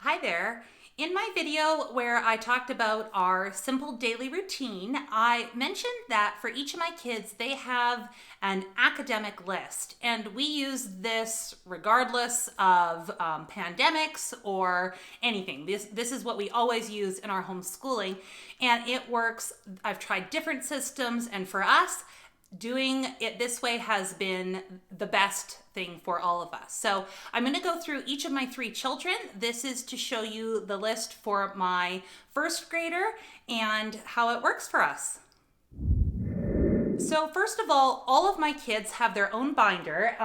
Hi there. In my video where I talked about our simple daily routine, I mentioned that for each of my kids, they have an academic list. And we use this regardless of pandemics or anything. This is what we always use in our homeschooling. And it works. I've tried different systems. And for us, doing it this way has been the best thing for all of us. So I'm going to go through each of my 3 children. This is to show you the list for my first grader and how it works for us. So first of all of my kids have their own binder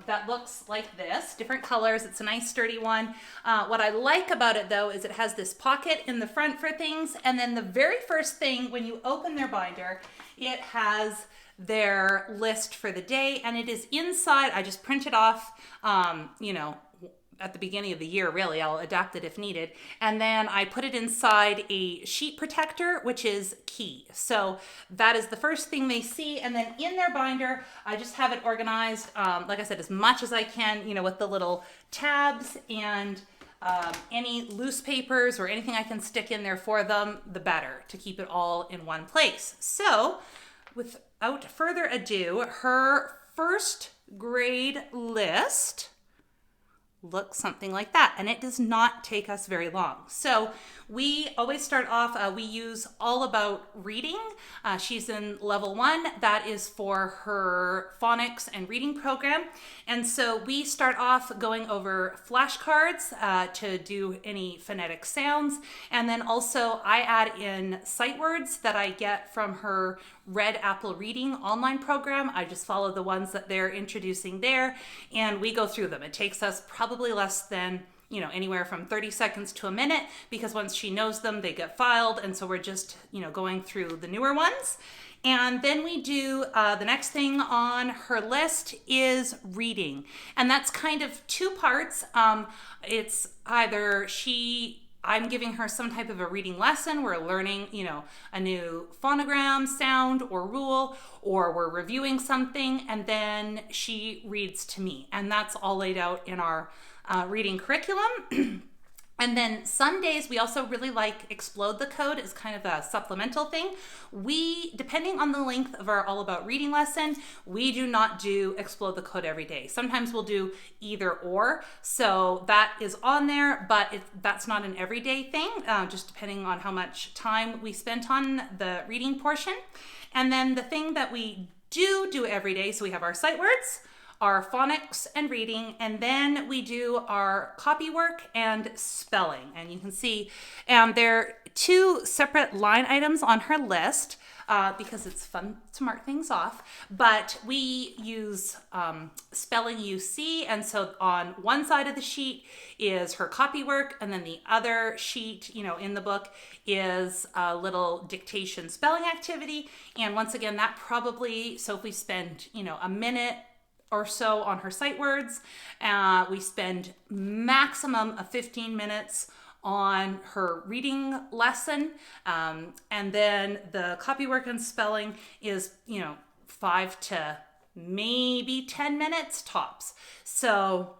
that looks like this, different colors. It's a nice sturdy one. What I like about it though is it has this pocket in the front for things, and then the very first thing when you open their binder, it has their list for the day, and it is inside. I just print it off, at the beginning of the year, really. I'll adapt it if needed. And then I put it inside a sheet protector, which is key. So that is the first thing they see. And then in their binder, I just have it organized, like I said, as much as I can, with the little tabs and any loose papers or anything I can stick in there for them, the better, to keep it all in one place. So without further ado, her first grade list looks something like that, and it does not take us very long. So we always start off, we use All About Reading. She's in level 1. That is for her phonics and reading program. And so we start off going over flashcards to do any phonetic sounds. And then also I add in sight words that I get from her Red Apple Reading online program. I just follow the ones that they're introducing there, and we go through them. It takes us probably less than anywhere from 30 seconds to a minute, because once she knows them, they get filed. And so we're just, going through the newer ones. And then we do, the next thing on her list is reading. And that's kind of 2 parts. It's either I'm giving her some type of a reading lesson. We're learning, a new phonogram, sound, or rule, or we're reviewing something, and then she reads to me. And that's all laid out in our reading curriculum. And then some days we also really like Explode the Code as kind of a supplemental thing. Depending on the length of our All About Reading lesson, we do not do Explode the Code every day. Sometimes we'll do either or. So that is on there, but that's not an everyday thing, just depending on how much time we spent on the reading portion. And then the thing that we do every day, so we have our sight words, our phonics and reading, and then we do our copy work and spelling. And you can see there are 2 separate line items on her list because it's fun to mark things off. But we use spelling UC, and so on one side of the sheet is her copy work, and then the other sheet, in the book, is a little dictation spelling activity. And once again, that probably, so if we spend, a minute or so on her sight words, we spend maximum of 15 minutes on her reading lesson, and then the copy work and spelling is 5 to maybe 10 minutes tops. So,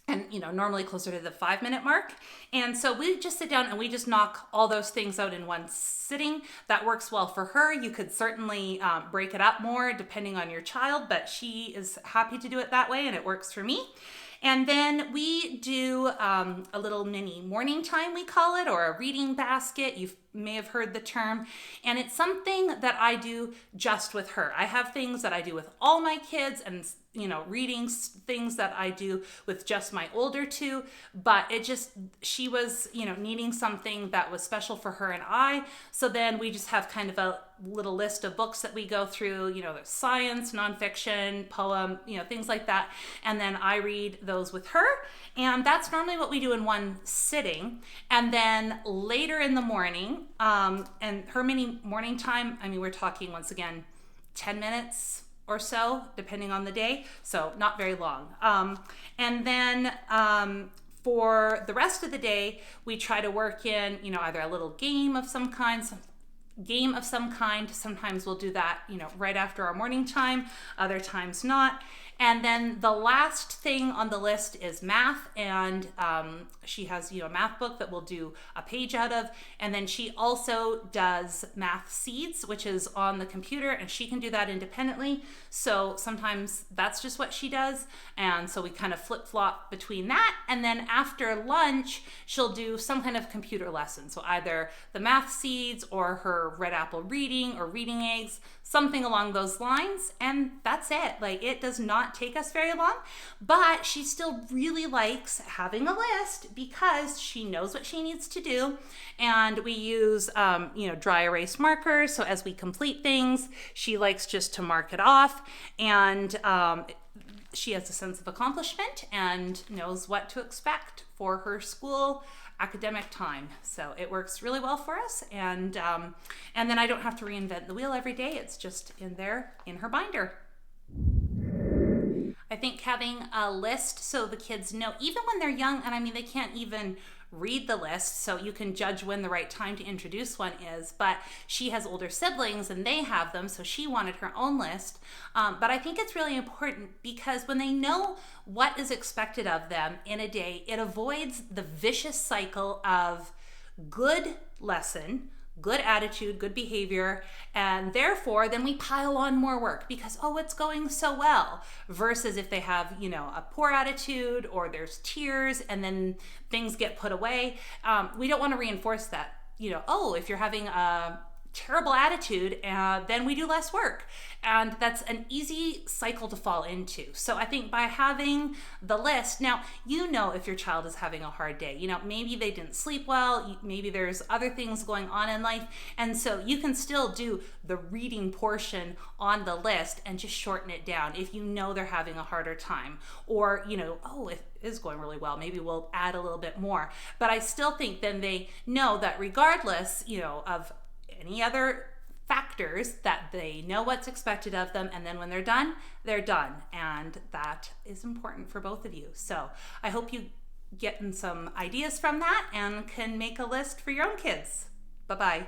and normally closer to the 5-minute mark. And so we just sit down and we just knock all those things out in one sitting. That works well for her. You could certainly break it up more depending on your child, but she is happy to do it that way, and it works for me. And then we do a little mini morning time, we call it, or a reading basket. You may have heard the term. And it's something that I do just with her. I have things that I do with all my kids, and reading things that I do with just my older 2, but she was, needing something that was special for her and I. So then we just have kind of a little list of books that we go through, there's science, nonfiction, poem, things like that. And then I read those with her. And that's normally what we do in one sitting. And then later in the morning, and her mini morning time, we're talking once again, 10 minutes or so, depending on the day. So not very long. And then for the rest of the day, we try to work in, either a little game of some kind. Sometimes we'll do that, right after our morning time, other times not. And then the last thing on the list is math, and she has, a math book that we'll do a page out of. And then she also does math seeds, which is on the computer, and she can do that independently. So sometimes that's just what she does. And so we kind of flip-flop between that. And then after lunch, she'll do some kind of computer lesson. So either the math seeds or her red apple reading or reading eggs, something along those lines. And that's it. Like, it does not take us very long, but she still really likes having a list because she knows what she needs to do. And we use, dry erase markers. So as we complete things, she likes just to mark it off. And she has a sense of accomplishment and knows what to expect for her school academic time. So it works really well for us. And then I don't have to reinvent the wheel every day. It's just in there in her binder. I think having a list so the kids know, even when they're young, and I mean, they can't even read the list, so you can judge when the right time to introduce one is, but she has older siblings and they have them, so she wanted her own list. But I think it's really important because when they know what is expected of them in a day, it avoids the vicious cycle of good lesson, good attitude, good behavior, and therefore then we pile on more work because, it's going so well, versus if they have, a poor attitude or there's tears and then things get put away. We don't want to reinforce that, if you're having a terrible attitude, then we do less work. And that's an easy cycle to fall into. So I think by having the list, now, if your child is having a hard day, maybe they didn't sleep well, maybe there's other things going on in life. And so you can still do the reading portion on the list and just shorten it down if they're having a harder time. Or, it is going really well, maybe we'll add a little bit more. But I still think then they know that regardless, of any other factors, that they know what's expected of them, and then when they're done, and that is important for both of you. So I hope you get some ideas from that and can make a list for your own kids. Bye-bye.